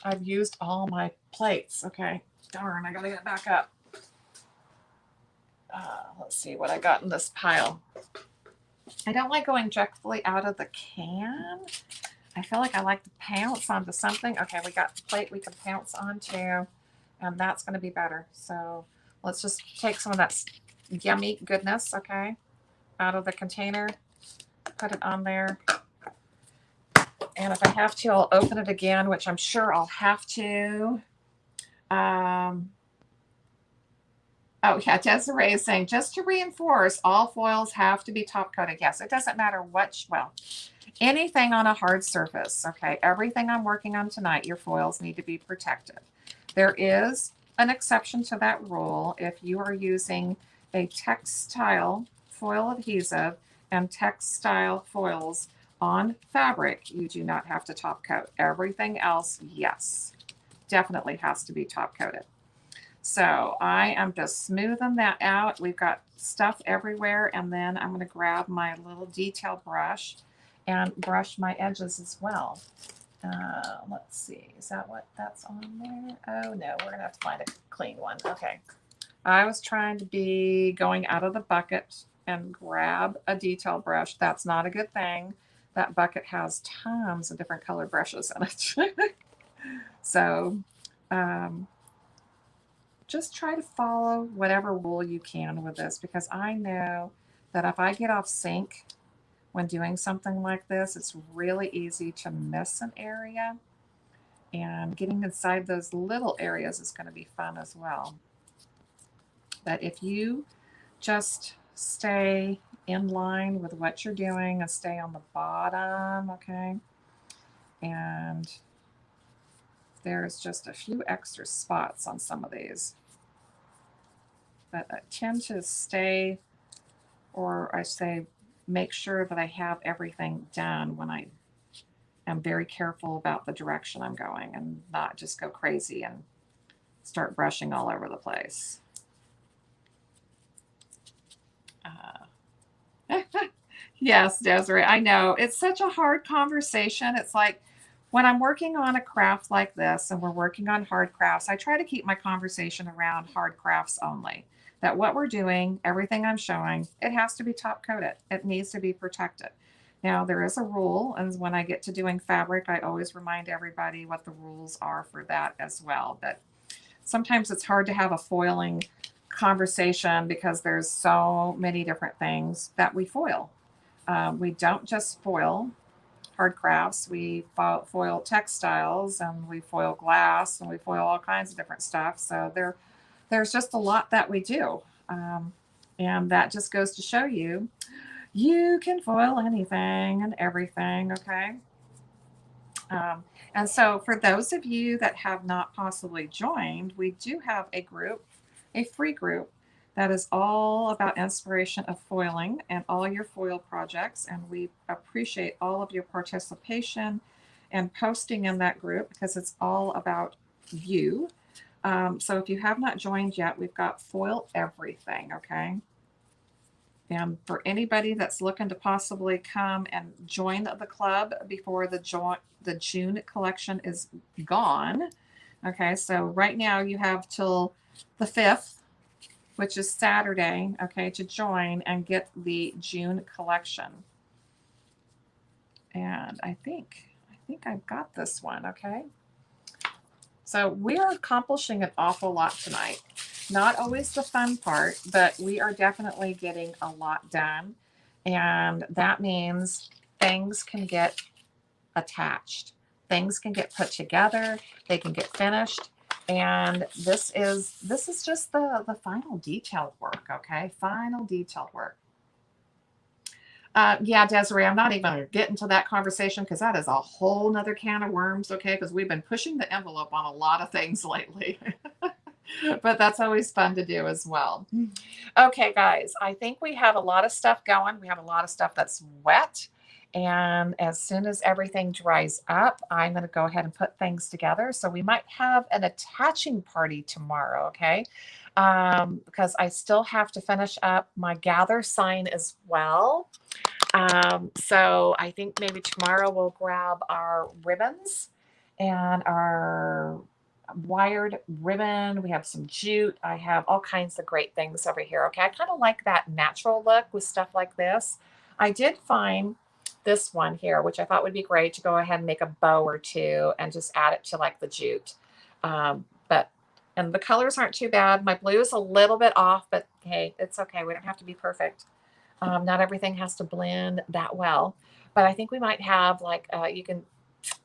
I've used all my plates, okay? Darn, I gotta get it back up. Let's see what I got in this pile. I don't like going directly out of the can. I feel like I like to pounce onto something. Okay, we got the plate we can pounce onto, and that's going to be better. So let's just take some of that yummy goodness, okay, out of the container, put it on there. And if I have to, I'll open it again, which I'm sure I'll have to. Oh, yeah, Desiree is saying, just to reinforce, all foils have to be top coated. Yes, it doesn't matter anything on a hard surface, okay? Everything I'm working on tonight, your foils need to be protected. There is an exception to that rule. If you are using a textile foil adhesive and textile foils on fabric, you do not have to top coat. Everything else, yes, definitely has to be top coated. So I am just smoothing that out. We've got stuff everywhere, and then I'm going to grab my little detail brush and brush my edges as well. Let's see, is that what that's on there? Oh no, we're gonna have to find a clean one. Okay, I was trying to be going out of the bucket and grab a detail brush. That's not a good thing. That bucket has tons of different color brushes in it. So just try to follow whatever rule you can with this, because I know that if I get off sync when doing something like this. It's really easy to miss an area, and getting inside those little areas is going to be fun as well. But if you just stay in line with what you're doing and stay on the bottom, okay? And there's just a few extra spots on some of these. But I tend to stay, or I say, make sure that I have everything done when I am very careful about the direction I'm going and not just go crazy and start brushing all over the place. Yes, Desiree, I know. It's such a hard conversation. It's like when I'm working on a craft like this and we're working on hard crafts, I try to keep my conversation around hard crafts only. That what we're doing, everything I'm showing, it has to be top coated. It needs to be protected. Now, there is a rule, and when I get to doing fabric, I always remind everybody what the rules are for that as well. But sometimes it's hard to have a foiling conversation because there's so many different things that we foil. We don't just foil hard crafts. We foil textiles, and we foil glass, and we foil all kinds of different stuff. So there's just a lot that we do. And that just goes to show you, you can foil anything and everything, okay? And so for those of you that have not possibly joined, we do have a group, a free group that is all about inspiration of foiling and all your foil projects. And we appreciate all of your participation and posting in that group because it's all about you. So if you have not joined yet, we've got Foil Everything, okay? And for anybody that's looking to possibly come and join the club before the June collection is gone, okay? So right now you have till the 5th, which is Saturday, okay, to join and get the June collection. And I think I've got this one, okay? So we are accomplishing an awful lot tonight. Not always the fun part, but we are definitely getting a lot done. And that means things can get attached. Things can get put together, they can get finished. And this is just the final detailed work, okay? Final detailed work. Yeah, Desiree, I'm not even going to get into that conversation because that is a whole nother can of worms, okay? Because we've been pushing the envelope on a lot of things lately. But that's always fun to do as well. Okay, guys, I think we have a lot of stuff going. We have a lot of stuff that's wet. And as soon as everything dries up, I'm going to go ahead and put things together. So we might have an attaching party tomorrow, okay? Because I still have to finish up my gather sign as well. So I think maybe tomorrow we'll grab our ribbons and our wired ribbon. We have some jute. I have all kinds of great things over here. Okay, I kind of like that natural look with stuff like this. I did find this one here, which I thought would be great to go ahead and make a bow or two and just add it to like the jute. And the colors aren't too bad. My blue is a little bit off, but hey, it's okay. We don't have to be perfect. Not everything has to blend that well, but I think we might have like, you can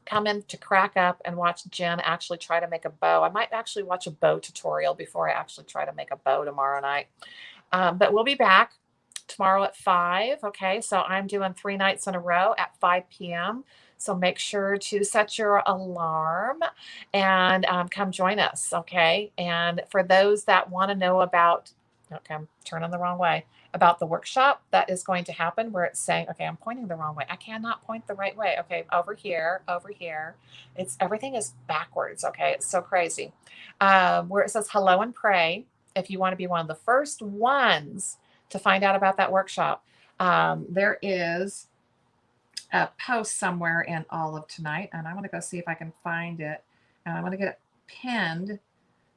come in to crack up and watch Jen actually try to make a bow. I might actually watch a bow tutorial before I actually try to make a bow tomorrow night. But we'll be back tomorrow at 5. Okay, so I'm doing 3 nights in a row at 5 p.m. So make sure to set your alarm and come join us. Okay, and for those that want to know about, okay, I'm turning the wrong way, about the workshop that is going to happen where it's saying, okay, I'm pointing the wrong way. I cannot point the right way. Okay, over here, over here. It's everything is backwards. Okay, it's so crazy. Where it says hello and pray, if you want to be one of the first ones to find out about that workshop, there is a post somewhere in all of tonight, and I'm going to go see if I can find it, and I'm going to get it pinned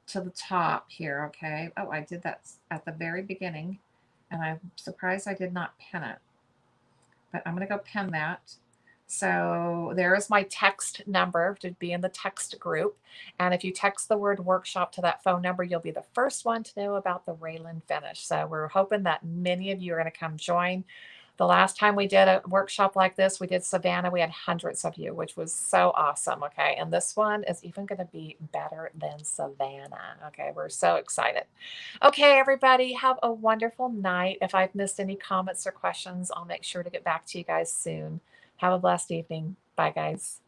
to the top here. Okay. Oh, I did that at the very beginning, and I'm surprised I did not pin it, but I'm going to go pin that. So there is my text number to be in the text group. And if you text the word workshop to that phone number, you'll be the first one to know about the Raylan finish. So we're hoping that many of you are going to come join. The last time we did a workshop like this, we did Savannah. We had hundreds of you, which was so awesome. Okay. And this one is even going to be better than Savannah. Okay. We're so excited. Okay, everybody, have a wonderful night. If I've missed any comments or questions, I'll make sure to get back to you guys soon. Have a blessed evening. Bye, guys.